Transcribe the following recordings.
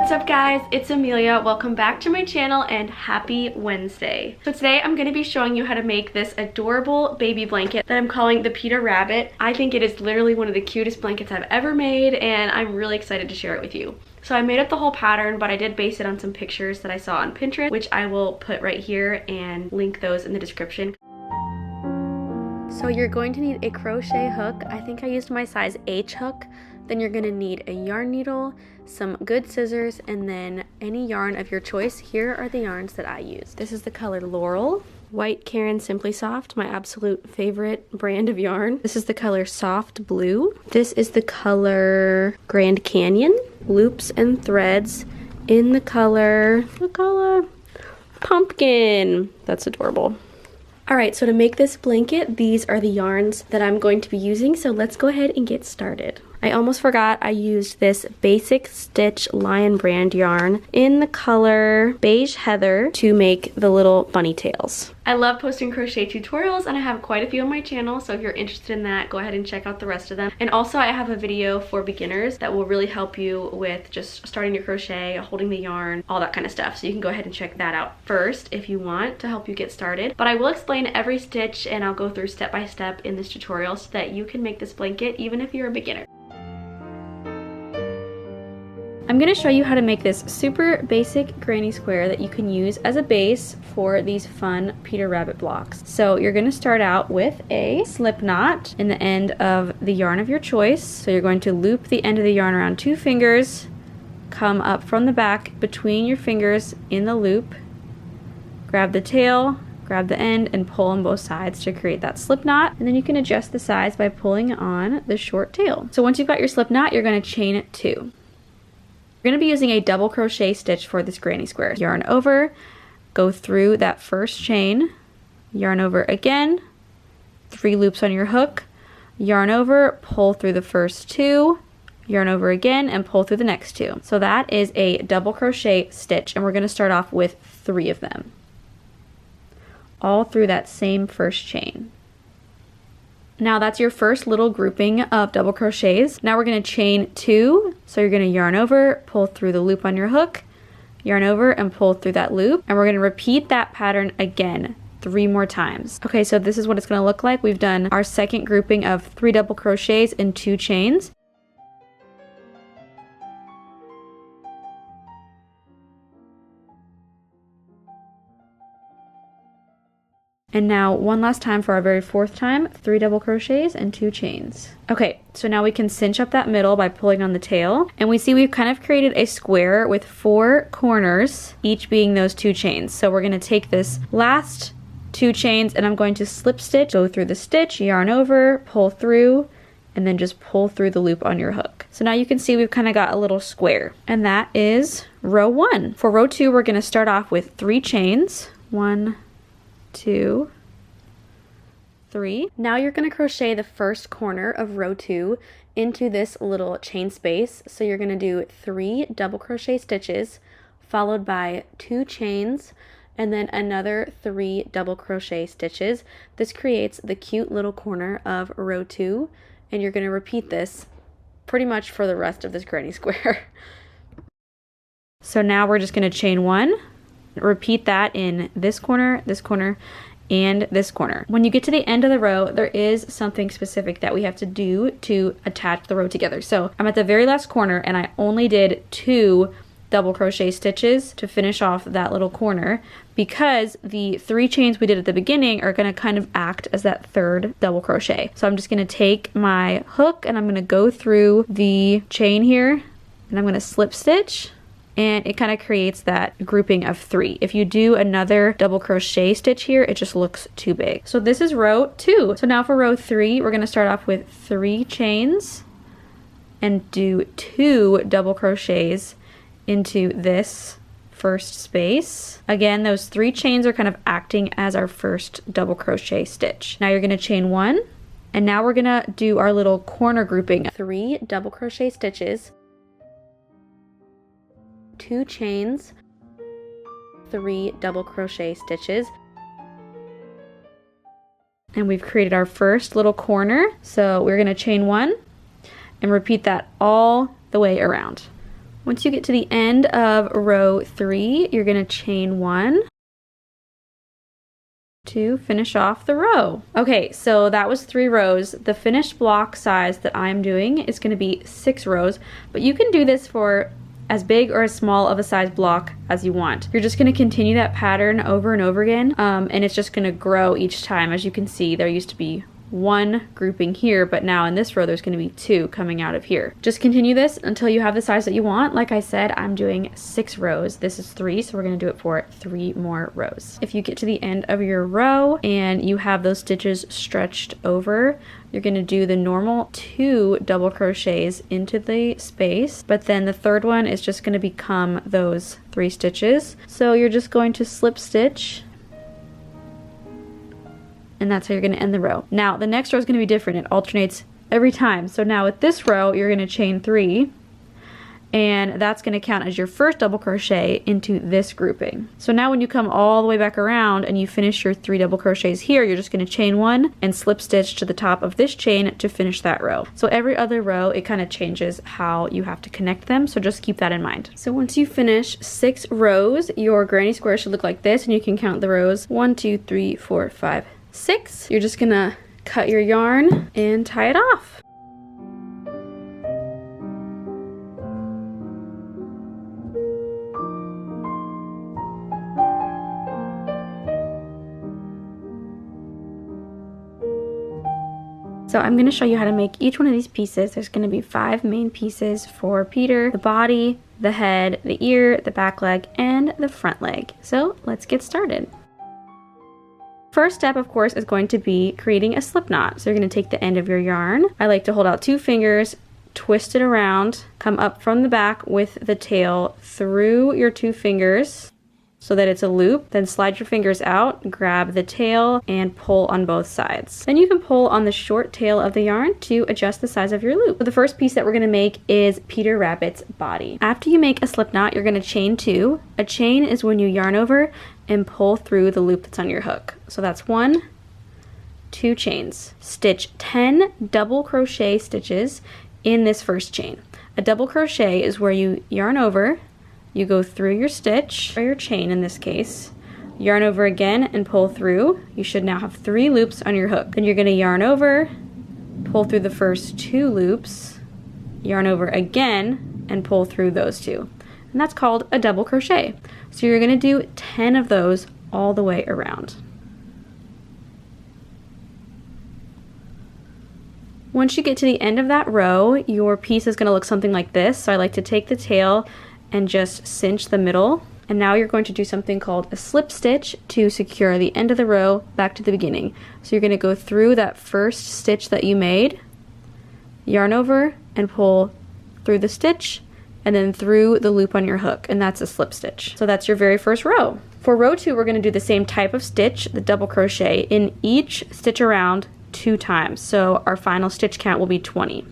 What's up guys, it's Amelia. Welcome back to my channel and happy Wednesday. So today I'm going to be showing you how to make this adorable baby blanket that I'm calling the Peter Rabbit. I think it is literally one of the cutest blankets I've ever made and I'm really excited to share it with you. So I made up the whole pattern, but I did base it on some pictures that I saw on Pinterest, which I will put right here and link those in the description. So you're going to need a crochet hook. I think I used my size H hook. Then you're gonna need a yarn needle, some good scissors, and then any yarn of your choice. Here are the yarns that I used. This is the color Laurel, White Caron Simply Soft, my absolute favorite brand of yarn. This is the color Soft Blue. This is the color Grand Canyon, loops and threads in the color Pumpkin. That's adorable. Alright, so to make this blanket, these are the yarns that I'm going to be using, so let's go ahead and get started. I almost forgot I used this Basic Stitch Lion brand yarn in the color Beige Heather to make the little bunny tails. I love posting crochet tutorials and I have quite a few on my channel, so if you're interested in that, go ahead and check out the rest of them. And also I have a video for beginners that will really help you with just starting your crochet, holding the yarn, all that kind of stuff. So you can go ahead and check that out first if you want to help you get started. But I will explain every stitch and I'll go through step by step in this tutorial so that you can make this blanket even if you're a beginner. I'm going to show you how to make this super basic granny square that you can use as a base for these fun Peter Rabbit blocks. So you're going to start out with a slip knot in the end of the yarn of your choice. So you're going to loop the end of the yarn around 2 fingers, come up from the back between your fingers in the loop, grab the tail, grab the end, and pull on both sides to create that slip knot. And then you can adjust the size by pulling on the short tail. So once you've got your slip knot, you're going to chain 2. We're going to be using a double crochet stitch for this granny square. Yarn over, go through that first chain, yarn over again, 3 loops on your hook, yarn over, pull through the first 2, yarn over again, and pull through the next 2. So that is a double crochet stitch, and we're going to start off with 3 of them, all through that same first chain. Now that's your first little grouping of double crochets. Now we're going to chain 2. So you're going to yarn over, pull through the loop on your hook, yarn over and pull through that loop. And we're going to repeat that pattern again 3 more times. Okay, so this is what it's going to look like. We've done our second grouping of 3 double crochets and 2 chains. And now one last time for our very 4th time, 3 double crochets and 2 chains. Okay, so now we can cinch up that middle by pulling on the tail. And we see we've kind of created a square with 4 corners, each being those 2 chains. So we're gonna take this last 2 chains and I'm going to slip stitch, go through the stitch, yarn over, pull through, and then just pull through the loop on your hook. So now you can see we've kind of got a little square. And that is row 1. For row 2, we're gonna start off with 3 chains. 1, 2, 3. Now you're going to crochet the first corner of row 2 into this little chain space. So you're going to do 3 double crochet stitches followed by 2 chains and then another 3 double crochet stitches. This creates the cute little corner of row 2 and you're going to repeat this pretty much for the rest of this granny square. So now we're just going to chain 1. Repeat that in this corner, and this corner. When you get to the end of the row, there is something specific that we have to do to attach the row together. So I'm at the very last corner and I only did 2 double crochet stitches to finish off that little corner because the 3 chains we did at the beginning are going to kind of act as that 3rd double crochet. So I'm just going to take my hook and I'm going to go through the chain here and I'm going to slip stitch. And it kind of creates that grouping of 3. If you do another double crochet stitch here, it just looks too big. So this is row 2. So now for row 3, we're going to start off with 3 chains and do 2 double crochets into this first space. Again, those 3 chains are kind of acting as our first double crochet stitch. Now you're going to chain 1, and now we're going to do our little corner grouping. 3 double crochet stitches, 2 chains, 3 double crochet stitches, and we've created our first little corner. So we're going to chain 1 and repeat that all the way around. Once you get to the end of row 3, you're going to chain 1 to finish off the row. Okay, so that was 3 rows. The finished block size that I'm doing is going to be 6 rows, but you can do this for as big or as small of a size block as you want. You're just going to continue that pattern over and over again, and it's just going to grow each time. As you can see, there used to be 1 grouping here, but now in this row there's going to be 2 coming out of here. Just continue this until you have the size that you want. Like I said, I'm doing 6 rows. This is 3, so we're going to do it for 3 more rows. If you get to the end of your row and you have those stitches stretched over, you're going to do the normal 2 double crochets into the space, but then the third one is just going to become those 3 stitches. So you're just going to slip stitch, and that's how you're going to end the row. Now the next row is going to be different. It alternates every time. So now with this row, you're going to chain 3, and that's going to count as your first double crochet into this grouping. So now when you come all the way back around and you finish your 3 double crochets here, you're just going to chain 1 and slip stitch to the top of this chain to finish that row. So every other row, it kind of changes how you have to connect them, so just keep that in mind. So once you finish 6 rows, your granny square should look like this, and you can count the rows 1, 2, 3, 4, 5, 6. You're just gonna cut your yarn and tie it off. So I'm going to show you how to make each one of these pieces. There's going to be 5 main pieces for Peter: the body, the head, the ear, the back leg, and the front leg. So let's get started. First step, of course, is going to be creating a slip knot. So you're going to take the end of your yarn. I like to hold out 2 fingers, twist it around, come up from the back with the tail through your 2 fingers so that it's a loop. Then slide your fingers out, grab the tail, and pull on both sides. Then you can pull on the short tail of the yarn to adjust the size of your loop. So the first piece that we're going to make is Peter Rabbit's body. After you make a slip knot, you're going to chain 2. A chain is when you yarn over and pull through the loop that's on your hook. So that's 1, 2 chains. Stitch 10 double crochet stitches in this first chain. A double crochet is where you yarn over, you go through your stitch, or your chain in this case, yarn over again and pull through. You should now have 3 loops on your hook. Then you're going to yarn over, pull through the first 2 loops, yarn over again, and pull through those 2. And that's called a double crochet. So you're going to do 10 of those all the way around. Once you get to the end of that row, your piece is going to look something like this. So I like to take the tail and just cinch the middle. And now you're going to do something called a slip stitch to secure the end of the row back to the beginning. So you're going to go through that first stitch that you made, yarn over and pull through the stitch, and then through the loop on your hook, and that's a slip stitch. So that's your very first row. For row 2, we're going to do the same type of stitch, the double crochet, in each stitch around 2 times. So our final stitch count will be 20.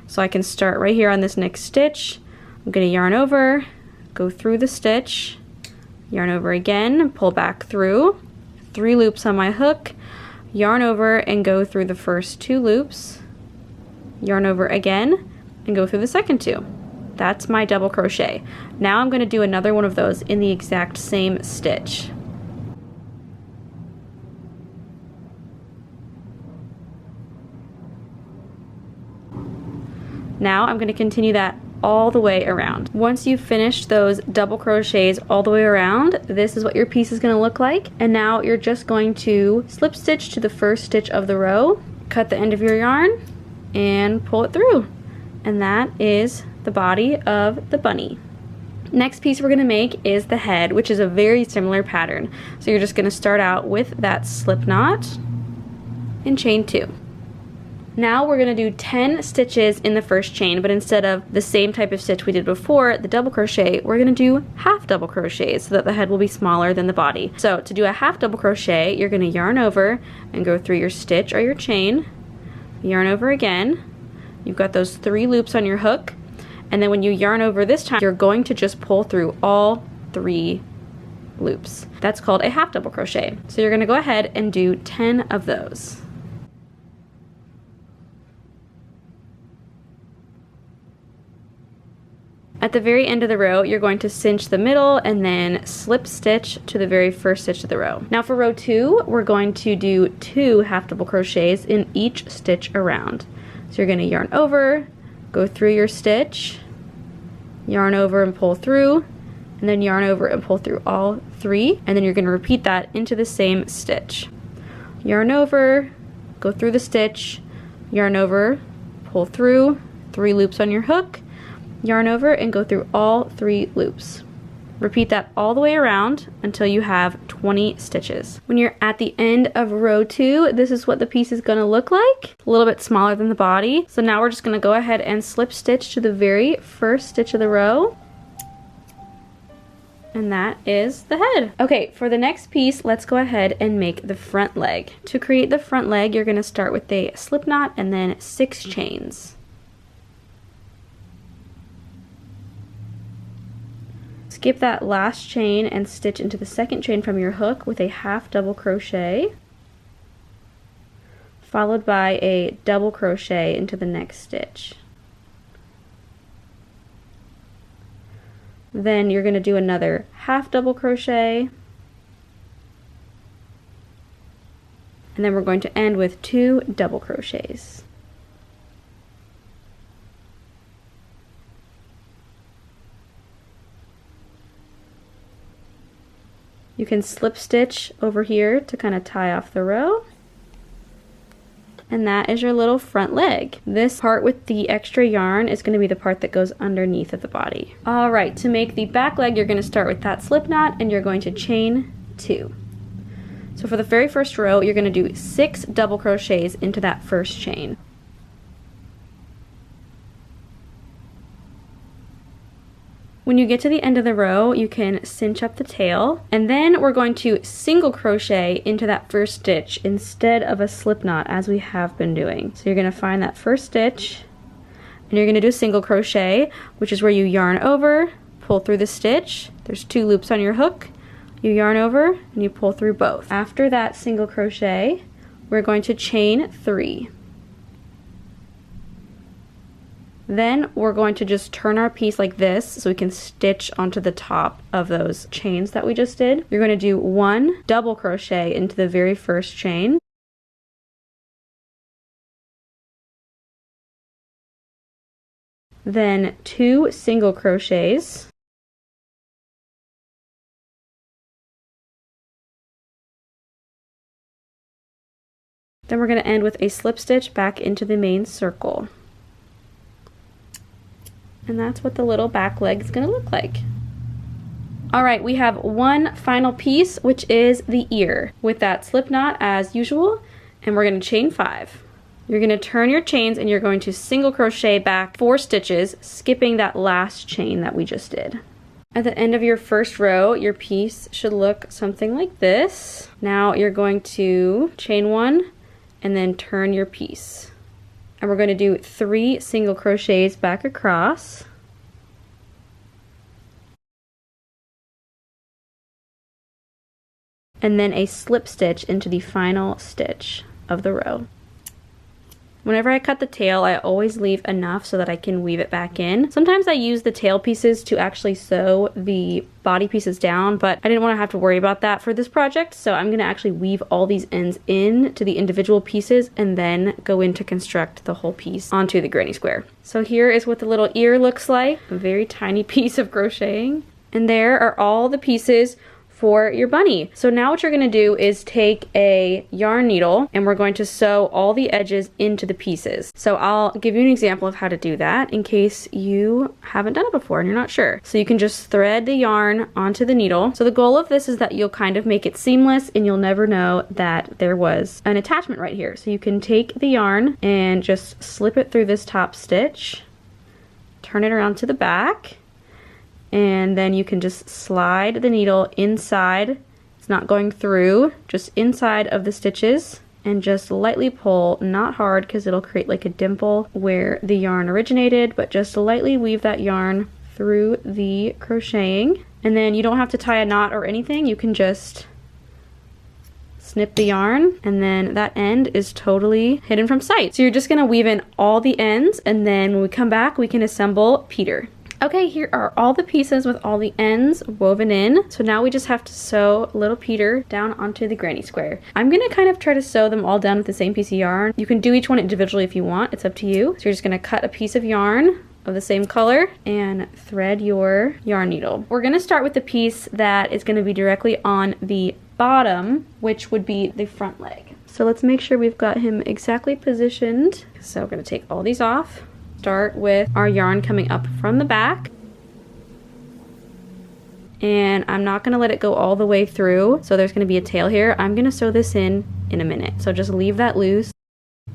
So I can start right here on this next stitch. I'm going to yarn over, go through the stitch, yarn over again, pull back through, 3 loops on my hook, yarn over and go through the first 2 loops, yarn over again, and go through the second 2. That's my double crochet. Now I'm going to do another one of those in the exact same stitch. Now I'm going to continue that all the way around. Once you've finished those double crochets all the way around, this is what your piece is going to look like. And now you're just going to slip stitch to the first stitch of the row, cut the end of your yarn, and pull it through. And that is the body of the bunny. Next piece we're going to make is the head, which is a very similar pattern. So you're just going to start out with that slip knot and chain 2. Now we're going to do 10 stitches in the first chain, but instead of the same type of stitch we did before, the double crochet, we're going to do half double crochets so that the head will be smaller than the body. So to do a half double crochet, you're going to yarn over and go through your stitch or your chain, yarn over again. You've got those 3 loops on your hook, and then when you yarn over this time, you're going to just pull through all 3 loops. That's called a half double crochet. So you're going to go ahead and do 10 of those. At the very end of the row, you're going to cinch the middle and then slip stitch to the very first stitch of the row. Now for row 2, we're going to do 2 half double crochets in each stitch around. So you're going to yarn over, go through your stitch, yarn over and pull through, and then yarn over and pull through all 3, and then you're going to repeat that into the same stitch. Yarn over, go through the stitch, yarn over, pull through, 3 loops on your hook, yarn over and go through all 3 loops. Repeat that all the way around until you have 20 stitches. When you're at the end of row 2, this is what the piece is going to look like. A little bit smaller than the body. So now we're just going to go ahead and slip stitch to the very first stitch of the row. And that is the head. Okay, for the next piece, let's go ahead and make the front leg. To create the front leg, you're going to start with a slip knot and then 6 chains. Skip that last chain and stitch into the second chain from your hook with a half double crochet, followed by a double crochet into the next stitch. Then you're going to do another half double crochet, and then we're going to end with 2 double crochets. You can slip stitch over here to kind of tie off the row. And that is your little front leg. This part with the extra yarn is going to be the part that goes underneath of the body. Alright, to make the back leg, you're going to start with that slip knot and you're going to chain 2. So for the very first row, you're going to do 6 double crochets into that first chain. When you get to the end of the row, you can cinch up the tail, and then we're going to single crochet into that first stitch instead of a slip knot as we have been doing. So you're going to find that first stitch, and you're going to do a single crochet, which is where you yarn over, pull through the stitch, there's 2 loops on your hook, you yarn over, and you pull through both. After that single crochet, we're going to chain 3. Then we're going to just turn our piece like this so we can stitch onto the top of those chains that we just did. You're going to do 1 double crochet into the very first chain. Then 2 single crochets. Then we're going to end with a slip stitch back into the main circle. And that's what the little back leg is going to look like. Alright, we have one final piece, which is the ear, with that slip knot as usual, and we're going to chain 5. You're going to turn your chains and you're going to single crochet back 4 stitches, skipping that last chain that we just did. At the end of your first row, your piece should look something like this. Now you're going to chain 1 and then turn your piece. And we're going to do 3 single crochets back across. And then a slip stitch into the final stitch of the row. Whenever I cut the tail, I always leave enough so that I can weave it back in. Sometimes I use the tail pieces to actually sew the body pieces down, but I didn't want to have to worry about that for this project, so I'm going to actually weave all these ends in to the individual pieces and then go in to construct the whole piece onto the granny square. So here is what the little ear looks like, a very tiny piece of crocheting. And there are all the pieces for your bunny. So now what you're going to do is take a yarn needle and we're going to sew all the edges into the pieces. So I'll give you an example of how to do that in case you haven't done it before and you're not sure. So you can just thread the yarn onto the needle. So the goal of this is that you'll kind of make it seamless and you'll never know that there was an attachment right here. So you can take the yarn and just slip it through this top stitch, turn it around to the back, and then you can just slide the needle inside. It's not going through, just inside of the stitches, and just lightly pull, not hard because it'll create like a dimple where the yarn originated, but just lightly weave that yarn through the crocheting. And then you don't have to tie a knot or anything, you can just snip the yarn and then that end is totally hidden from sight. So you're just gonna weave in all the ends and then when we come back we can assemble Peter. Okay, here are all the pieces with all the ends woven in. So now we just have to sew little Peter down onto the granny square. I'm gonna kind of try to sew them all down with the same piece of yarn. You can do each one individually if you want, it's up to you. So you're just gonna cut a piece of yarn of the same color and thread your yarn needle. We're gonna start with the piece that is gonna be directly on the bottom, which would be the front leg. So let's make sure we've got him exactly positioned. So we're gonna take all these off. Start with our yarn coming up from the back. And I'm not gonna let it go all the way through, so there's gonna be a tail here. I'm gonna sew this in a minute. So just leave that loose.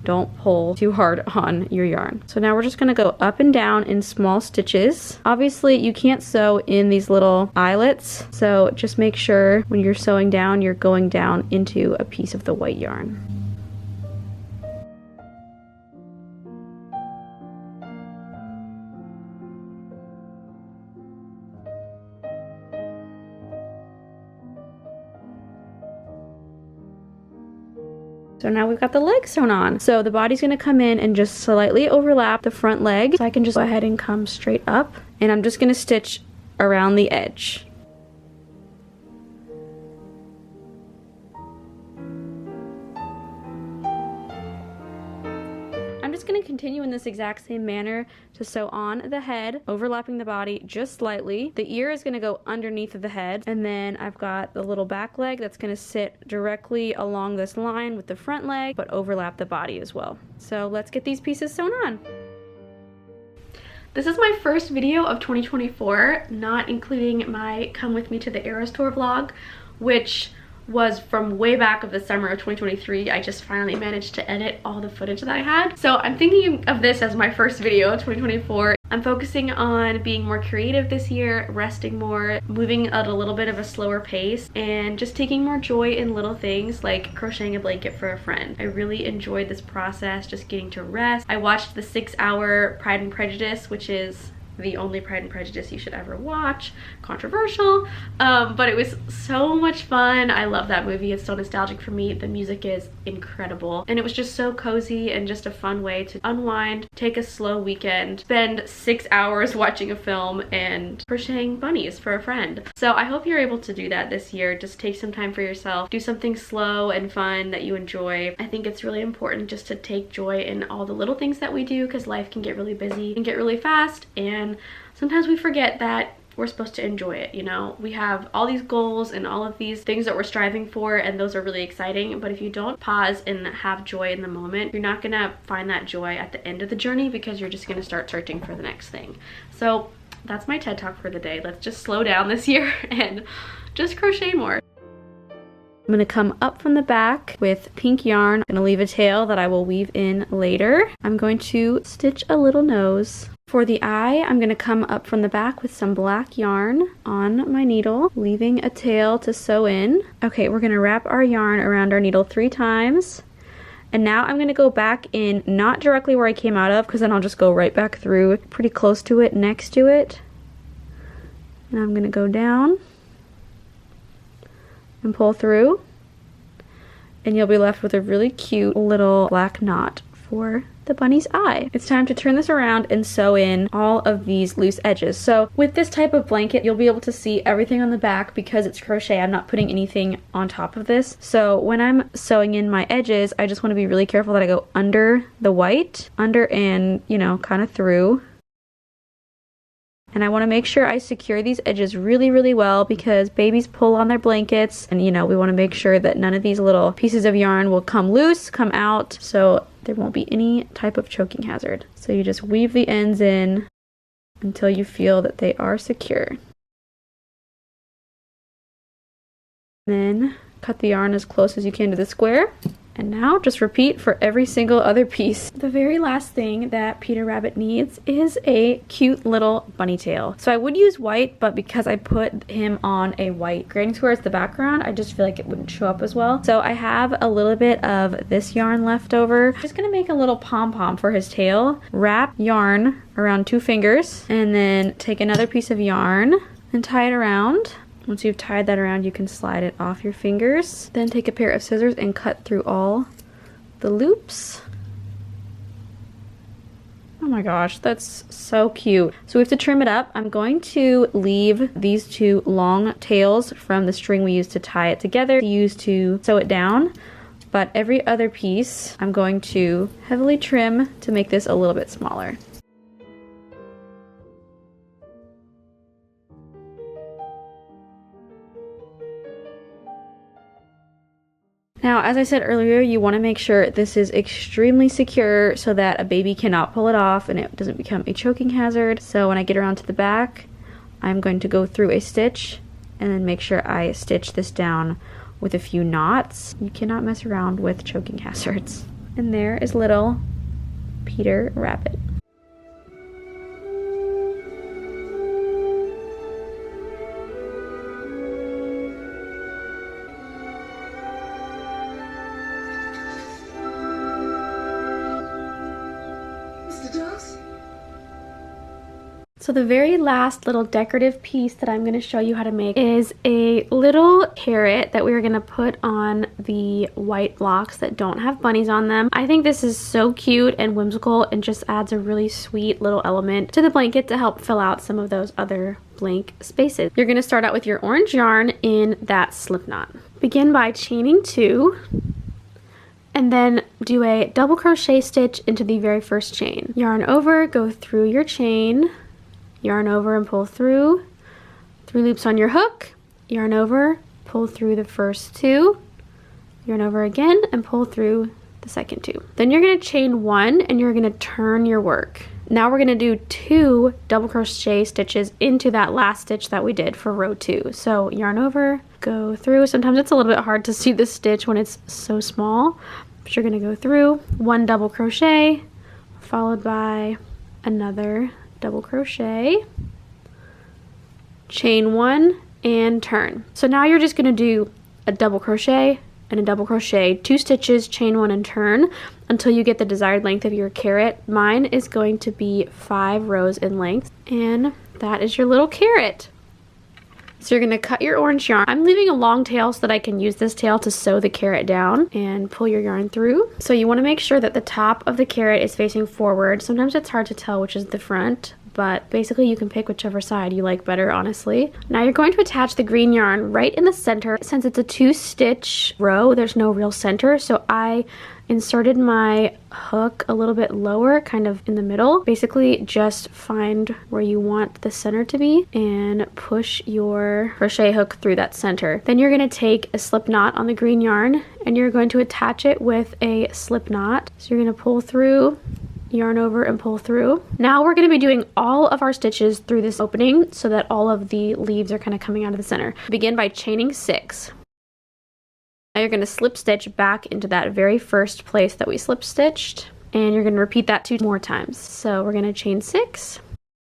Don't pull too hard on your yarn. So now we're just gonna go up and down in small stitches. Obviously you can't sew in these little eyelets, so just make sure when you're sewing down, you're going down into a piece of the white yarn. So now we've got the leg sewn on. So the body's gonna come in and just slightly overlap the front leg. So I can just go ahead and come straight up, and I'm just gonna stitch around the edge. I'm just going to continue in this exact same manner to sew on the head, overlapping the body just slightly. The ear is going to go underneath of the head, and then I've got the little back leg that's going to sit directly along this line with the front leg, but overlap the body as well. So let's get these pieces sewn on. This is my first video of 2024, not including my Come With Me to the Eras Tour vlog, which was from way back of the summer of 2023. I just finally managed to edit all the footage that I had. So I'm thinking of this as my first video of 2024. I'm focusing on being more creative this year, resting more, moving at a little bit of a slower pace, and just taking more joy in little things like crocheting a blanket for a friend. I really enjoyed this process, just getting to rest. I watched the 6-hour Pride and Prejudice, which is the only Pride and Prejudice you should ever watch. Controversial, but it was so much fun. I love that movie. It's so nostalgic for me. The music is incredible, and it was just so cozy and just a fun way to unwind, take a slow weekend, spend 6 hours watching a film and crocheting bunnies for a friend. So I hope you're able to do that this year. Just take some time for yourself, do something slow and fun that you enjoy. I think it's really important just to take joy in all the little things that we do, because life can get really busy and get really fast, and sometimes we forget that we're supposed to enjoy it, you know? We have all these goals and all of these things that we're striving for, and those are really exciting, but if you don't pause and have joy in the moment, you're not gonna find that joy at the end of the journey, because you're just gonna start searching for the next thing. So that's my TED Talk for the day. Let's just slow down this year and just crochet more. I'm gonna come up from the back with pink yarn. I'm gonna leave a tail that I will weave in later. I'm going to stitch a little nose. For the eye, I'm gonna come up from the back with some black yarn on my needle, leaving a tail to sew in. Okay, we're gonna wrap our yarn around our needle 3 times. And now I'm gonna go back in, not directly where I came out of, because then I'll just go right back through, pretty close to it, next to it. And I'm gonna go down and pull through, and you'll be left with a really cute little black knot for the bunny's eye. It's time to turn this around and sew in all of these loose edges. So with this type of blanket, you'll be able to see everything on the back because it's crochet. I'm not putting anything on top of this. So when I'm sewing in my edges, I just want to be really careful that I go under the white, under and, you know, kind of through. And I want to make sure I secure these edges really, really well, because babies pull on their blankets, and you know, we want to make sure that none of these little pieces of yarn will come loose, come out, so there won't be any type of choking hazard. So you just weave the ends in until you feel that they are secure. Then cut the yarn as close as you can to the square. And now just repeat for every single other piece. The very last thing that Peter Rabbit needs is a cute little bunny tail. So I would use white, but because I put him on a white granny square as the background, I just feel like it wouldn't show up as well. So I have a little bit of this yarn left over. I'm just gonna make a little pom-pom for his tail. Wrap yarn around 2 fingers, and then take another piece of yarn and tie it around. Once you've tied that around, you can slide it off your fingers. Then take a pair of scissors and cut through all the loops. Oh my gosh, that's so cute. So we have to trim it up. I'm going to leave these two long tails from the string we used to tie it together to use to sew it down. But every other piece I'm going to heavily trim to make this a little bit smaller. Now, as I said earlier, you want to make sure this is extremely secure so that a baby cannot pull it off and it doesn't become a choking hazard. So when I get around to the back, I'm going to go through a stitch and then make sure I stitch this down with a few knots. You cannot mess around with choking hazards. And there is little Peter Rabbit. So the very last little decorative piece that I'm going to show you how to make is a little carrot that we're going to put on the white blocks that don't have bunnies on them. I think this is so cute and whimsical and just adds a really sweet little element to the blanket to help fill out some of those other blank spaces. You're going to start out with your orange yarn in that slip knot. Begin by chaining 2. And then do a double crochet stitch into the very first chain. Yarn over, go through your chain, yarn over and pull through, 3 loops on your hook, yarn over, pull through the first 2, yarn over again and pull through the second 2. Then you're going to chain 1 and you're going to turn your work. Now we're going to do 2 double crochet stitches into that last stitch that we did for row 2. So yarn over, go through. Sometimes it's a little bit hard to see the stitch when it's so small, but you're going to go through 1 double crochet followed by another double crochet, chain 1 and turn. So now you're just going to do a double crochet and a double crochet, 2 stitches, chain 1 and turn until you get the desired length of your carrot. Mine is going to be 5 rows in length, and that is your little carrot. So you're going to cut your orange yarn. I'm leaving a long tail so that I can use this tail to sew the carrot down, and pull your yarn through. So you want to make sure that the top of the carrot is facing forward. Sometimes it's hard to tell which is the front, but basically you can pick whichever side you like better, honestly. Now you're going to attach the green yarn right in the center. Since it's a 2-stitch row, there's no real center, so I inserted my hook a little bit lower, kind of in the middle. Basically just find where you want the center to be and push your crochet hook through that center. Then you're going to take a slip knot on the green yarn and you're going to attach it with a slip knot. So you're going to pull through, yarn over and pull through. Now we're going to be doing all of our stitches through this opening so that all of the leaves are kind of coming out of the center. Begin by chaining 6. Now you're going to slip stitch back into that very first place that we slip stitched, and you're going to repeat that 2 more times. So we're going to chain 6,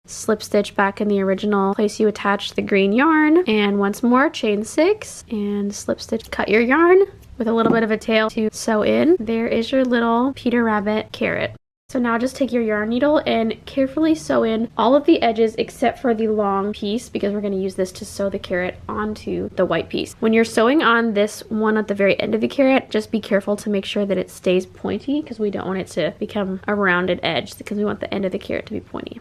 slip stitch back in the original place you attached the green yarn, and once more chain 6 and slip stitch. Cut your yarn with a little bit of a tail to sew in. There is your little Peter Rabbit carrot. So now just take your yarn needle and carefully sew in all of the edges except for the long piece, because we're going to use this to sew the carrot onto the white piece. When you're sewing on this one at the very end of the carrot, just be careful to make sure that it stays pointy, because we don't want it to become a rounded edge, because we want the end of the carrot to be pointy.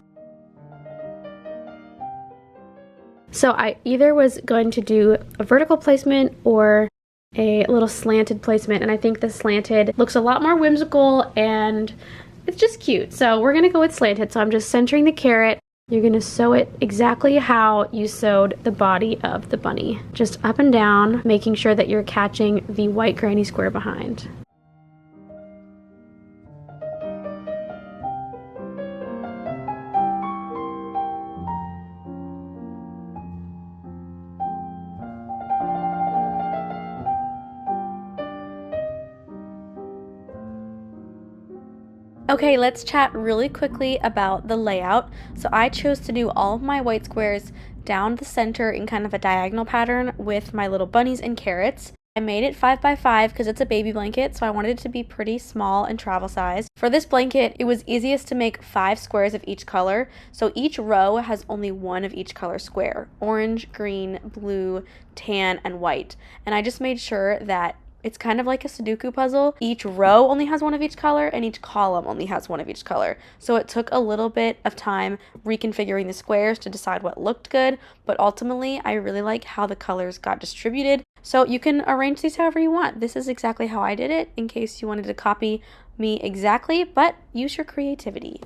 So I either was going to do a vertical placement or a little slanted placement, and I think the slanted looks a lot more whimsical and it's just cute. So we're gonna go with slanted. So I'm just centering the carrot. You're gonna sew it exactly how you sewed the body of the bunny. Just up and down, making sure that you're catching the white granny square behind. Okay, let's chat really quickly about the layout. So I chose to do all of my white squares down the center in kind of a diagonal pattern with my little bunnies and carrots. I made it 5 by 5 because it's a baby blanket, so I wanted it to be pretty small and travel size. For this blanket, it was easiest to make 5 squares of each color, so each row has only 1 of each color square: orange, green, blue, tan, and white. And I just made sure that It's kind of like a Sudoku puzzle. Each row only has one of each color and each column only has one of each color. So it took a little bit of time reconfiguring the squares to decide what looked good, but ultimately I really like how the colors got distributed. So you can arrange these however you want. This is exactly how I did it in case you wanted to copy me exactly, but use your creativity.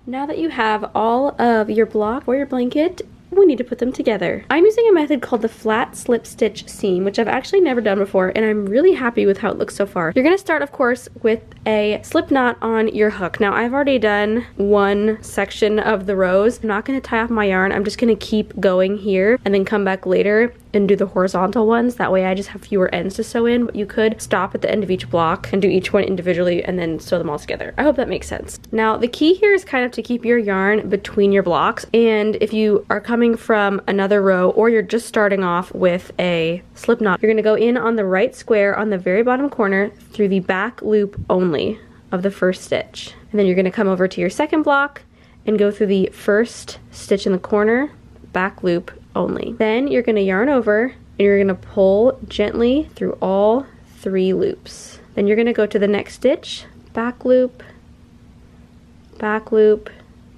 Now that you have all of your block or your blanket, we need to put them together. I'm using a method called the flat slip stitch seam, which I've actually never done before, and I'm really happy with how it looks so far. You're gonna start, of course, with a slip knot on your hook. Now, I've already done one section of the rows. I'm not gonna tie off my yarn. I'm just gonna keep going here and then come back later and do the horizontal ones. That way I just have fewer ends to sew in, but you could stop at the end of each block and do each one individually and then sew them all together. I hope that makes sense. Now, the key here is kind of to keep your yarn between your blocks, and if you are coming from another row or you're just starting off with a slip knot, you're gonna go in on the right square on the very bottom corner through the back loop only of the first stitch. And then you're gonna come over to your second block and go through the first stitch in the corner, back loop only. Then you're gonna yarn over and you're gonna pull gently through all 3 loops. Then you're gonna go to the next stitch, back loop,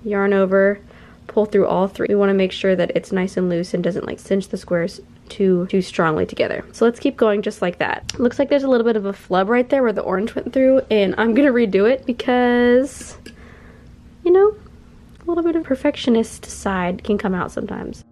yarn over, pull through all 3. We wanna make sure that it's nice and loose and doesn't like cinch the squares too strongly together. So let's keep going just like that. Looks like there's a little bit of a flub right there where the orange went through, and I'm gonna redo it because, you know, a little bit of perfectionist side can come out sometimes.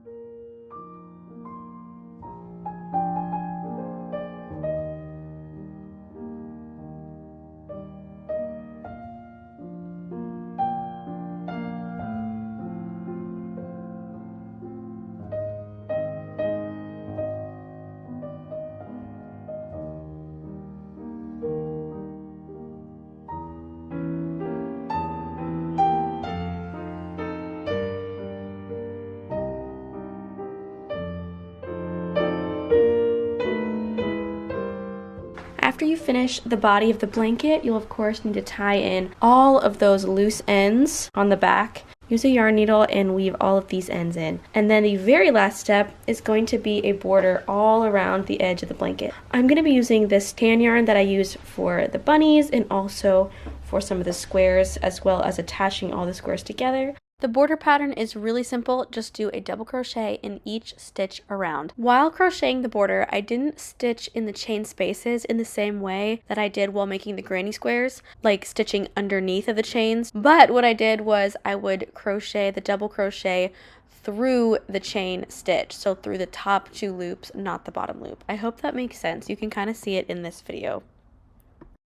After you finish the body of the blanket, you'll of course need to tie in all of those loose ends on the back. Use a yarn needle and weave all of these ends in. And then the very last step is going to be a border all around the edge of the blanket. I'm going to be using this tan yarn that I use for the bunnies and also for some of the squares, as well as attaching all the squares together. The border pattern is really simple. Just do a double crochet in each stitch around. While crocheting the border, I didn't stitch in the chain spaces in the same way that I did while making the granny squares, like stitching underneath of the chains. But what I did was I would crochet the double crochet through the chain stitch, so through the top 2 loops, not the bottom loop. I hope that makes sense. You can kind of see it in this video.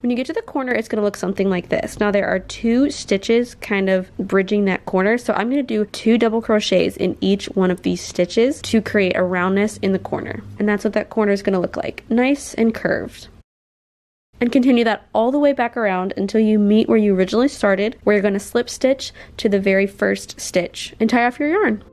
When you get to the corner, it's going to look something like this. Now there are 2 stitches kind of bridging that corner, so I'm going to do 2 double crochets in each one of these stitches to create a roundness in the corner. And that's what that corner is going to look like. Nice and curved. And continue that all the way back around until you meet where you originally started, where you're going to slip stitch to the very first stitch and tie off your yarn.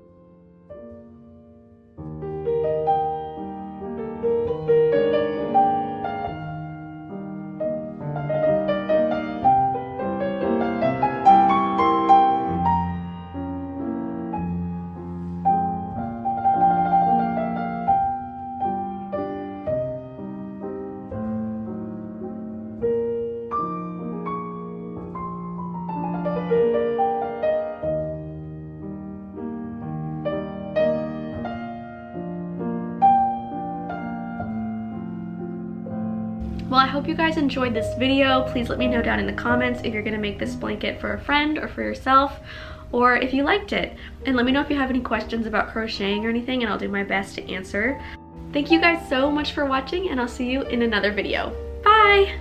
Well, I hope you guys enjoyed this video. Please let me know down in the comments if you're gonna make this blanket for a friend or for yourself, or if you liked it. And let me know if you have any questions about crocheting or anything, and I'll do my best to answer. Thank you guys so much for watching, and I'll see you in another video. Bye!